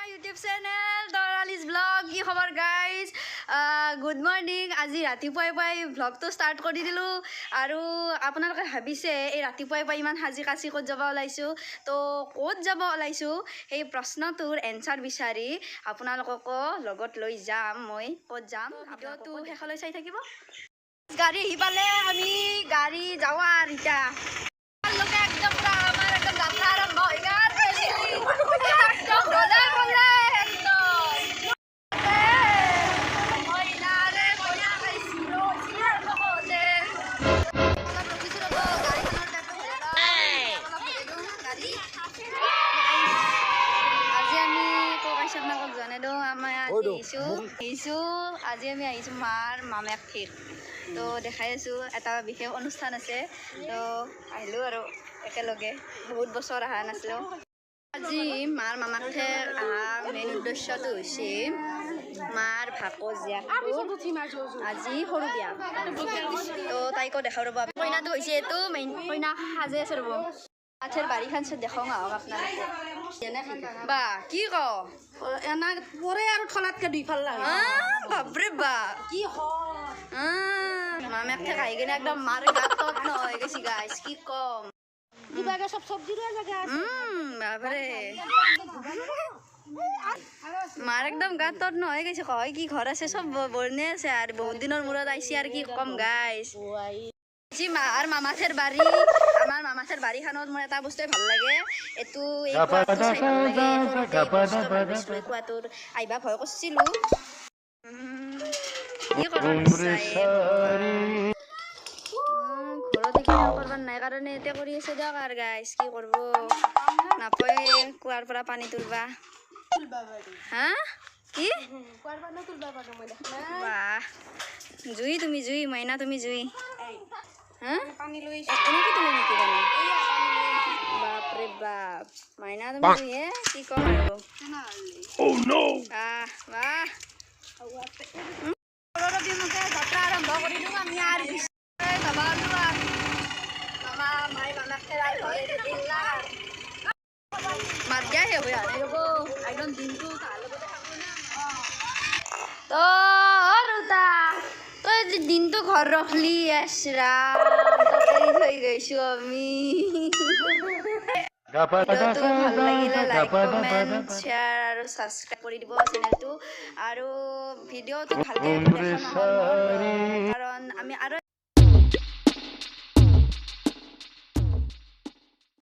YouTube channel Dorali's vlog কি খবৰ guys good morning আজি ৰাতিপুৱাই vlogটো ষ্টাৰ্ট কৰি দিলো আৰু আপোনালোকে ভাবিছে এই ৰাতিপুৱাই ইমান সাজি কাচি ক'ত যাব ওলাইছো তো ক'ত যাব ওলাইছো এই প্ৰশ্নটোৰ এনসাৰ বিচাৰি আপোনালোকক লগত লৈ যাম মই ক'ত যাম ভিডিঅ'টো শেষলৈ চাই থাকিব গাড়ী আহি পালে আমি গাড়ী যাওঁ আৰু ইটা লোকে একদম পুৰা আমাৰ একদম যাত্ৰা আৰম্ভ হৈ গ'ল আজি আমি আহিছোঁ মাৰ মামাক ঠিক তো দেখাই আছোঁ এটা বিশেষ অনুষ্ঠান আছে তো আহিলোঁ আৰু একেলগে বহুত বছৰ অহা নাছিলোঁ আজি মাৰ মামাকে অহা মেইন উদ্দেশ্যটো হৈছে মাৰ ভাকৰ জীয়াকটো আজি সৰু বিয়া তো তাইকো দেখাওঁ ৰ'ব কইনাটো হৈছে এইটো মেইন কইনা সাজে আছে ৰ'ব মাছেৰ বাৰীখন চব দেখাওঁ আহক আপোনালোকে বা কি ক এনা পৰে আৰু থলাতকে দুইফাল লাগে বাপৰে বা কি মামাকে আহি কিনে একদম মাৰ গাতত নহয় গৈছি গাইছ কি কম কিবাকে সব সবজিৰে জায়গা বাপৰে মাৰ একদম গাতত নহয় গৈছে কয় কি ঘৰ আছে সব বনে আছে আৰু বহুত দিনৰ মূৰত আহিছে আৰু কি কম গাইছ মাৰ মামাথেৰ বাৰী আমাৰ মামাথেৰ বাৰীখনত মোৰ এটা বস্তুৱে ভাল লাগে এইটো এই কুৱাটো চাই ভাল লাগে কুৱাটোৰ আহিবা ভয় কৰিছিলোঁ কি কৰিব ঘৰত কৰবাৰ নাই কাৰণে এতিয়া কৰি আছে দিয়ক আৰু গাইছ কি কৰিব নাপায় কুৱাৰ পৰা পানী তুলবা হা কি বাহ জুই তুমি জুই মাইনা তুমি জুই পানী লৈ এনেকৈ তুলি নেকি বাপৰে বাপ মাইনা তুমি জুই কি কম আৰু যাত্ৰা আৰম্ভ কৰি দিওঁ আমি আৰু মাত দিয়া হে একদম দিনটো তই দিনটো ঘৰ ৰখলি আছৰা থৈ গৈছো আমি ভিডিঅ'টো ভাল লাগিলে লাইক কমেণ্ট শ্বেয়াৰ আৰু ছাবস্ক্ৰাইব কৰি দিব চেনেলটো আৰু ভিডিঅ'টো ভালকৈ দেখা নহ'ল কাৰণ আমি আৰু